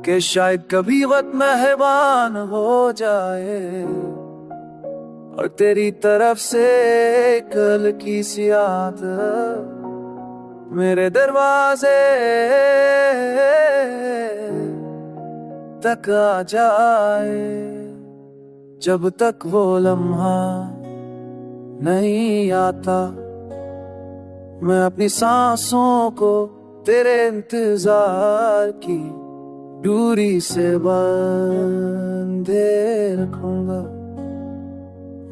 कि शायद कभी वक्त मेहरबान हो जाए और तेरी तरफ से कल की सी याद मेरे दरवाजे तक आ जाए। जब तक वो लम्हा नहीं आता मैं अपनी सांसों को तेरे इंतजार की दूरी से बांधे रखूंगा।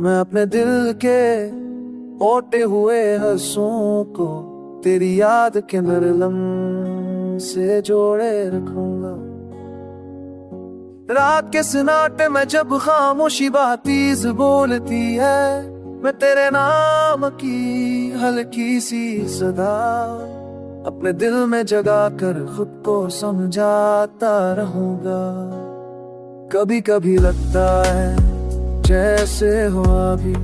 मैं अपने दिल के ओटे हुए हंसों को तेरी याद के नरलम से जोड़े रखूंगा। रात के सन्नाटे में जब खामोशी बातीज बोलती है मैं तेरे नाम की हल्की सी सदा अपने दिल में जगा कर खुद को समझाता रहूंगा। कभी कभी लगता है जैसे हो अभी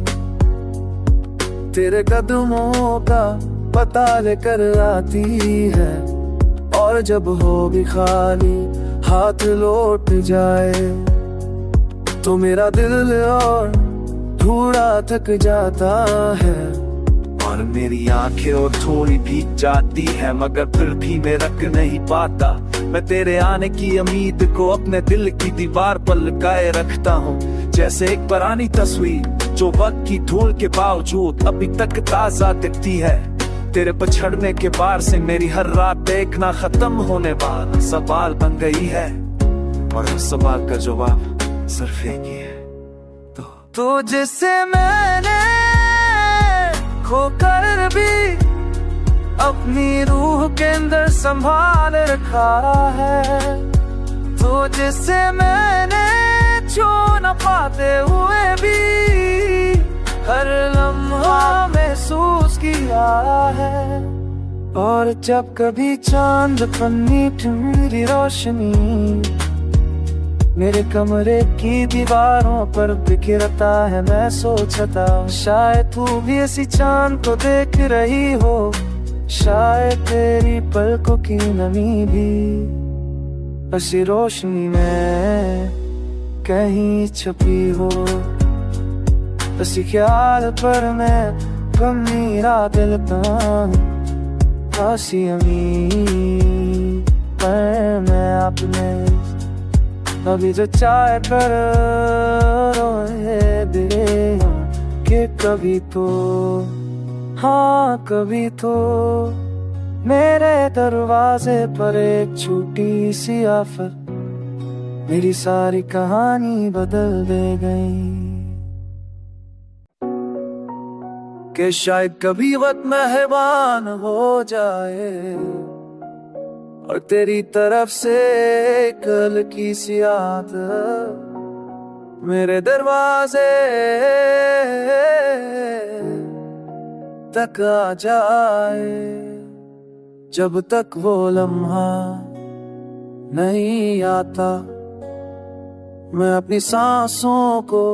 तेरे कदमों का पता लेकर आती है और जब हो भी खाली हाथ लौट जाए तो मेरा दिल और थोड़ा थक जाता है और मेरी आंखें और थोड़ी भीग जाती है मगर फिर भी मैं रख नहीं पाता। मैं तेरे आने की उम्मीद को अपने दिल की दीवार पर लगाए रखता हूँ जैसे एक पुरानी तस्वीर जो वक्त की धूल के बावजूद अभी तक ताजा दिखती है। तेरे पछड़ने के बाद से मेरी हर रात देखना खत्म होने वाला सवाल बन गई है और उस सवाल का जवाब सिर्फ एक ही है। तो जिसे मैंने खोकर भी अपनी रूह के अंदर संभाल रखा है, तो जिसे मैंने छू न पाते हुए भी हर लम्हा महसूस किया है। और जब कभी चांद पर मीठ मेरी रोशनी मेरे कमरे की दीवारों पर बिखरता है मैं सोचता शायद तू भी ऐसी चांद को देख रही हो, शायद तेरी पलकों की नमी भी ऐसी रोशनी में कहीं छुपी हो। ऐसी ख्याल पर मैं मेरा दिल हंसी अमी पर मैं अपने अभी जो चाहे कर रोए दिले कि कभी तो हाँ कभी तो मेरे दरवाजे पर एक छोटी सी आफत मेरी सारी कहानी बदल दे गई। कि शायद कभी वक्त मेहरबान हो जाए और तेरी तरफ से कल की सी याद मेरे दरवाजे तक आ जाए। जब तक वो लम्हा नहीं आता मैं अपनी सांसों को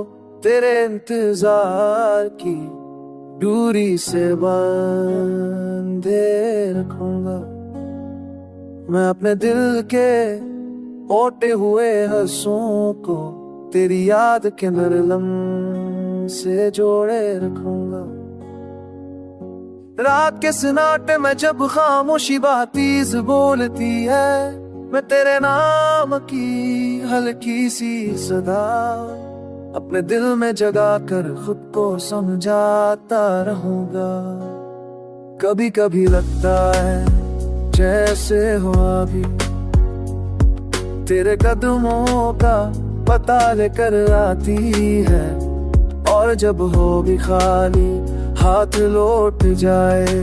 तेरे इंतजार की दूरी से बांधे रखूंगा। मैं अपने दिल के ओटे हुए हंसों को तेरी याद के नरलम से जोड़े रखूंगा। रात के सन्नाटे में जब खामोशी बातीज बोलती है मैं तेरे नाम की हल्की सी सदा अपने दिल में जगा कर खुद को समझाता रहूंगा। कभी कभी लगता है जैसे हो अभी तेरे कदमों का पता लेकर आती है और जब हो भी खाली हाथ लौट जाए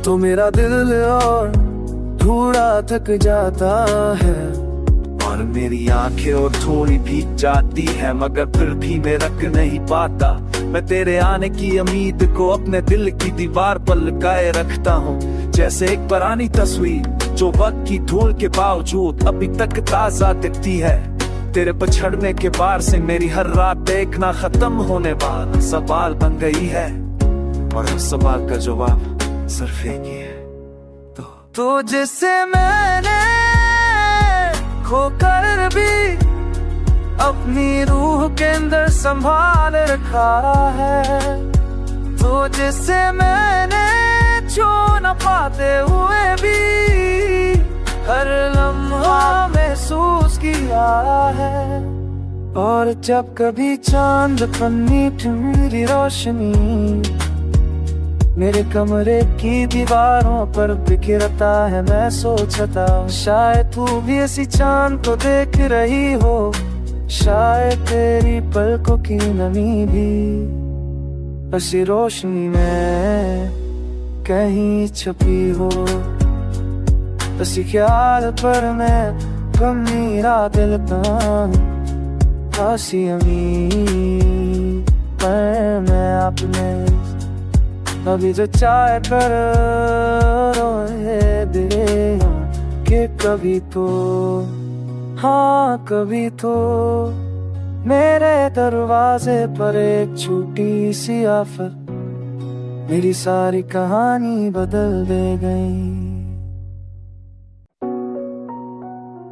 तो मेरा दिल और थोड़ा थक जाता है और मेरी आंखें और थोड़ी भीग जाती है मगर फिर भी मैं रख नहीं पाता। मैं तेरे आने की उम्मीद को अपने दिल की दीवार पर लगाए रखता हूँ जैसे एक पुरानी तस्वीर जो वक्त की धूल के बावजूद अभी तक ताजा दिखती है। तेरे पछड़ने के बाद से मेरी हर रात देखना खत्म होने वाला सवाल बन गई है और उस सवाल का जवाब सिर्फ एक ही है। तो जिसे मैंने खोकर भी अपनी रूह के अंदर संभाल रखा है। तो जिससे मैंने छू न पाते हुए भी हर लम्हा महसूस किया है। और जब कभी चांद पन्नी मेरी रोशनी मेरे कमरे की दीवारों पर बिखरता है, मैं सोचता हूँ शायद तू भी ऐसी चांद को देख रही हो, शायद तेरी पलकों की नमी भी ऐसी रोशनी में कहीं छुपी हो। ऐसी ख्याल पर मैं मेरा दिल हंसी अमी पर मैं अपने अभी जो चाहे कर दे कि कभी तो हाँ कभी तो मेरे दरवाजे पर एक छोटी सी आफत मेरी सारी कहानी बदल दे गई।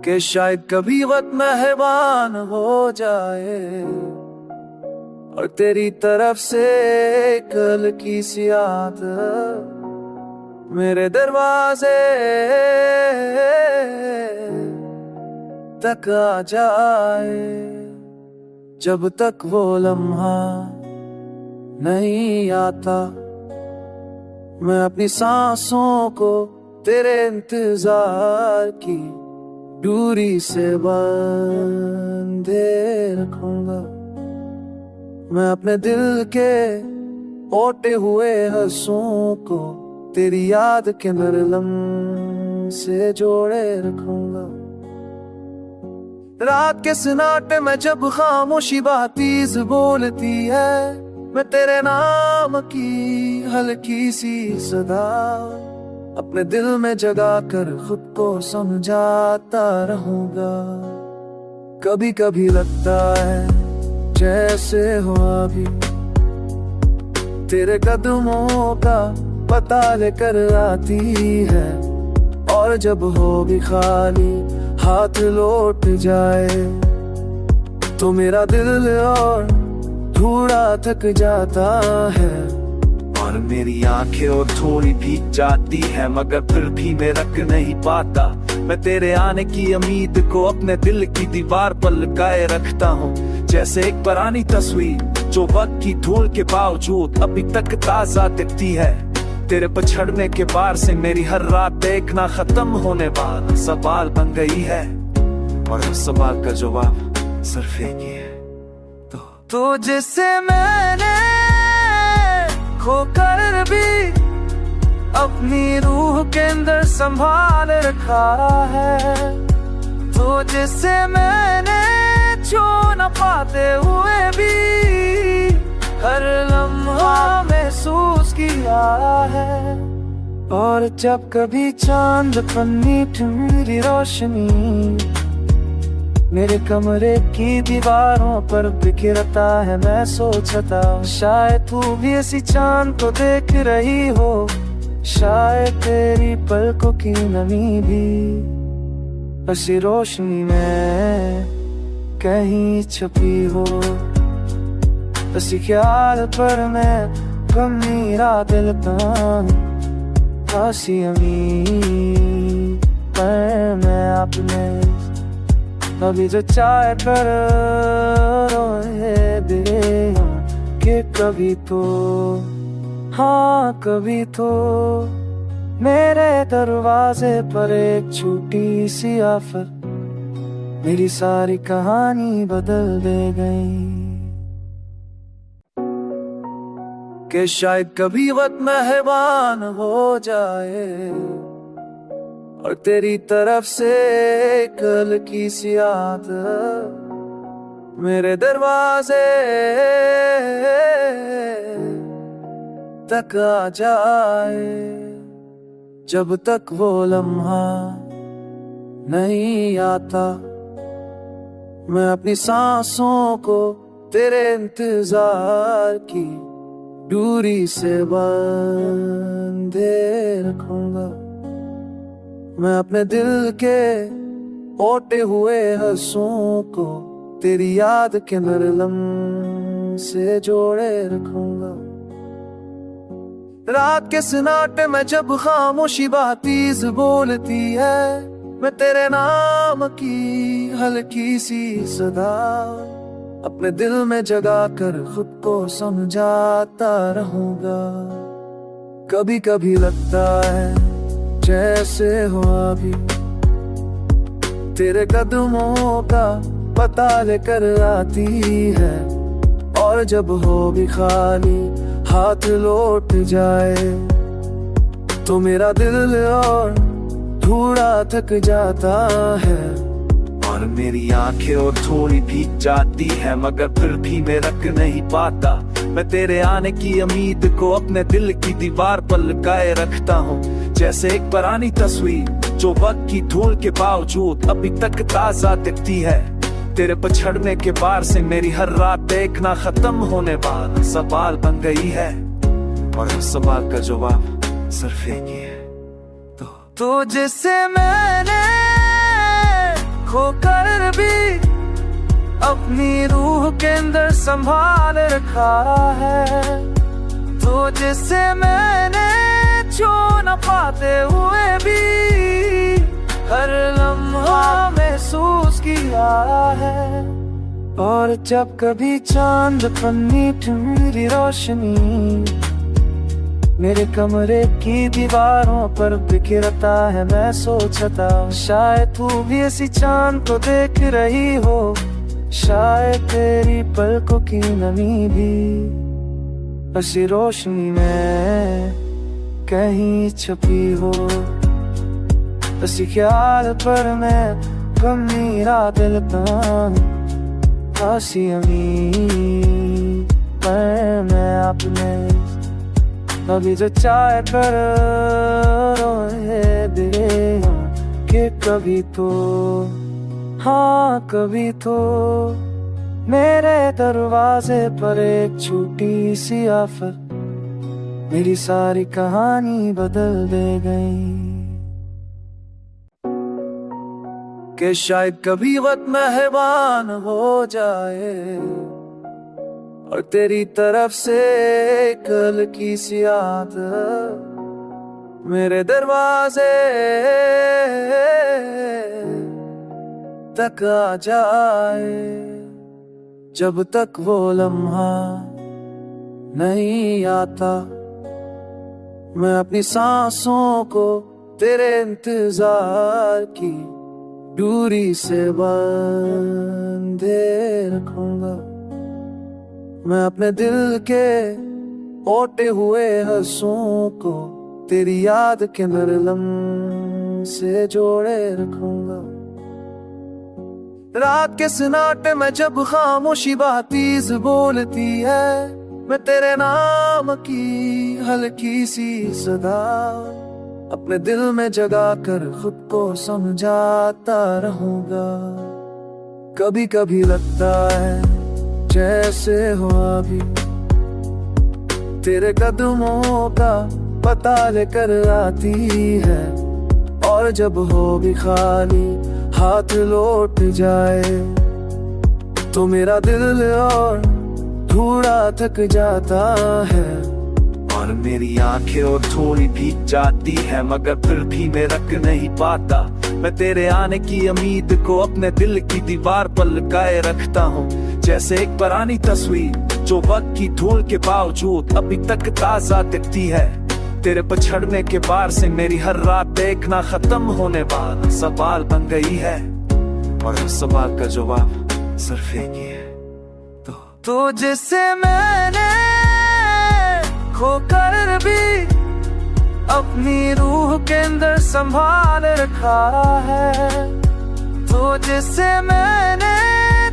कि शायद कभी वक्त मेहरबान हो जाए और तेरी तरफ से कल की सी आदत मेरे दरवाजे तक आ जाए। जब तक वो लम्हा नहीं आता मैं अपनी सांसों को तेरे इंतजार की दूरी से बांधे रखूंगा। मैं अपने दिल के ओटे हुए हंसों को तेरी याद के नरलम से जोड़े रखूंगा। रात के सन्नाटे में जब खामोशी बातीज बोलती है, मैं तेरे नाम की हल्की सी सदा अपने दिल में जगा कर खुद को समझाता रहूंगा। कभी कभी लगता है जैसे हो अभी तेरे कदमों का पता लेकर आती है, और जब हो भी खाली हाथ लौट जाए तो मेरा दिल और थोड़ा थक जाता है। और मेरी आंखें और थोड़ी भीग जाती है, मगर फिर भी मैं रख नहीं पाता। मैं तेरे आने की उम्मीद को अपने दिल की दीवार पर लगाए रखता हूँ, जैसे एक पुरानी तस्वीर जो वक्त की धूल के बावजूद अभी तक ताजा दिखती है। तेरे पछड़ने के बाद से मेरी हर रात देखना खत्म होने वाला सवाल बन गई है, और उस सवाल का जवाब सिर्फ एक ही है। तो जिससे मैंने खोकर भी अपनी रूह के अंदर संभाल रखा है। तो जिससे मैंने छू न पाते हुए भी हर लम्हा महसूस किया है। और जब कभी चांद पन्नी मेरी रोशनी मेरे कमरे की दीवारों पर बिखरता है, मैं सोचता हूँ शायद तू भी ऐसी चांद को देख रही हो, शायद तेरी पलकों की नमी भी ऐसी रोशनी में कहीं छुपी हो। ऐसी ख्याल पर मैं मेरा दिल हंसी अमी पर मैं अपने अभी जो चाहे कर दे कि कभी तो हाँ कभी तो मेरे दरवाजे पर एक छोटी सी आफत मेरी सारी कहानी बदल दे गई। कि शायद कभी वक्त मेहरबान हो जाए और तेरी तरफ से कल की सी आदत मेरे दरवाजे तक आ जाए। जब तक वो लम्हा नहीं आता मैं अपनी सांसों को तेरे इंतजार की दूरी से बांधे रखूंगा। मैं अपने दिल के ओटे हुए हंसों को तेरी याद के मरलम से जोड़े रखूंगा। रात के सन्नाटे में जब खामोशी बातीज बोलती है, मैं तेरे नाम की हल्की सी सदा अपने दिल में जगा कर खुद को समझाता रहूंगा। कभी कभी लगता है जैसे हो अभी तेरे कदमों का पता लेकर आती है, और जब हो भी खाली हाथ लौट जाए तो मेरा दिल और थोड़ा थक जाता है। और मेरी आंखें और थोड़ी भीग जाती है, मगर फिर भी मैं रख नहीं पाता। मैं तेरे आने की उम्मीद को अपने दिल की दीवार पर लगाए रखता हूँ, जैसे एक पुरानी तस्वीर जो वक्त की धूल के बावजूद अभी तक ताजा दिखती है। तेरे पछड़ने के बार से मेरी हर रात देखना खत्म होने वाला सवाल बन गई है, और उस सवाल का जवाब सिर्फ एक ही है। तो जिसे मैंने खोकर भी अपनी रूह के अंदर संभाल रखा है, तो जिसे मैंने छू न पाते हुए भी हर लम्हा महसूस किया है। और जब कभी चांद पर नीली रोशनी मेरे कमरे की दीवारों पर बिखरता है, मैं सोचता शायद तू भी ऐसी चांद को देख रही हो, शायद तेरी पलकों की नमी भी ऐसी रोशनी में कहीं छुपी हो। ऐसी ख्याल पर मैं मेरा दिल हंसी अमी पर मैं अपने अभी जो चाहे कर दे कि कभी तो हाँ कभी तो मेरे दरवाजे पर एक छोटी सी आफत मेरी सारी कहानी बदल दे गई। कि शायद कभी वक्त मेहरबान हो जाए और तेरी तरफ से कल की सी याद मेरे दरवाजे तक आ जाए। जब तक वो लम्हा नहीं आता मैं अपनी सांसों को तेरे इंतजार की दूरी से बांधे रखूंगा। मैं अपने दिल के ओटे हुए हंसों को तेरी याद के मरलम से जोड़े रखूंगा। रात के सन्नाटे में जब खामोशी बातीज बोलती है, मैं तेरे नाम की हल्की सी सदा अपने दिल में जगा कर खुद को समझाता रहूंगा। कभी कभी लगता है जैसे हो अभी तेरे कदमों का पता लेकर आती है, और जब हो भी खाली हाथ लौट जाए तो मेरा दिल और थोड़ा थक जाता है। और मेरी आंखें और थोड़ी भीग जाती है, मगर फिर भी मैं रख नहीं पाता। मैं तेरे आने की उम्मीद को अपने दिल की दीवार पर लगाए रखता हूँ, जैसे एक पुरानी तस्वीर जो वक्त की धूल के बावजूद अभी तक ताजा दिखती है। तेरे पछड़ने के बार से मेरी हर रात देखना खत्म होने वाला सवाल बन गई है, और उस सवाल का जवाब सिर्फ एक ही है। तो जिसे मैंने खोकर भी अपनी रूह के अंदर संभाल रखा है, तो जिसे मैंने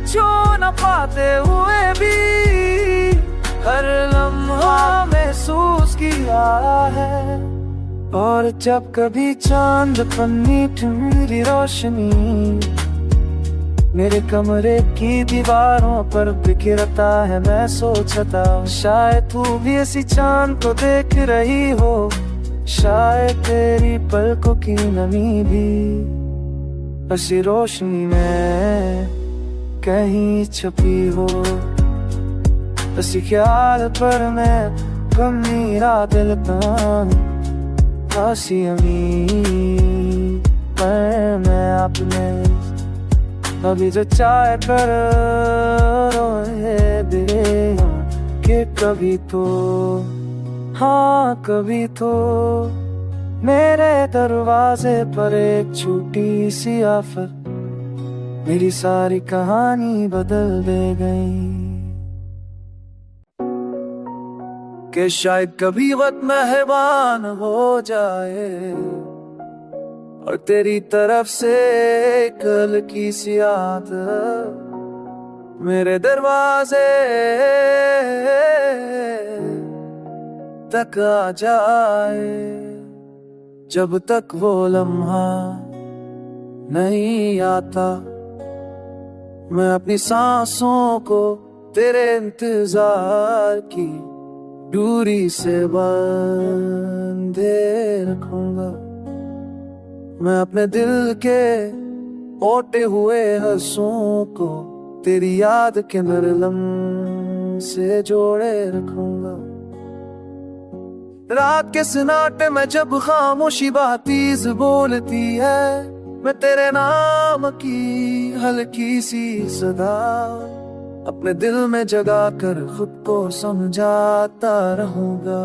छू न पाते हुए भी हर लम्हा महसूस किया है। और जब कभी चांद पर नीली रोशनी मेरे कमरे की दीवारों पर बिखरता है, मैं सोचता शायद तू भी ऐसी चांद को देख रही हो, शायद तेरी पलकों की नमी भी हसी रोशनी में कहीं छुपी हो, हसी ख्याल पर मैं गम मेरा दिल का हसी अमीर पर मैं अपने अभी जो चाहे कर रोए दे कि कभी तो, हाँ कभी तो मेरे दरवाजे पर एक छोटी सी आफत मेरी सारी कहानी बदल दे गई। कि शायद कभी वक्त मेहरबान हो जाए और तेरी तरफ से कल की सी आदत मेरे दरवाजे तक आ जाए। जब तक वो लम्हा नहीं आता मैं अपनी सांसों को तेरे इंतजार की दूरी से बांधे रखूंगा। मैं अपने दिल के ओटे हुए हंसों को तेरी याद के नरलम से जोड़े रखूंगा। रात के सन्नाटे में जब खामोशी बातीज बोलती है मैं तेरे नाम की हल्की सी सदा अपने दिल में जगा कर खुद को समझाता रहूंगा।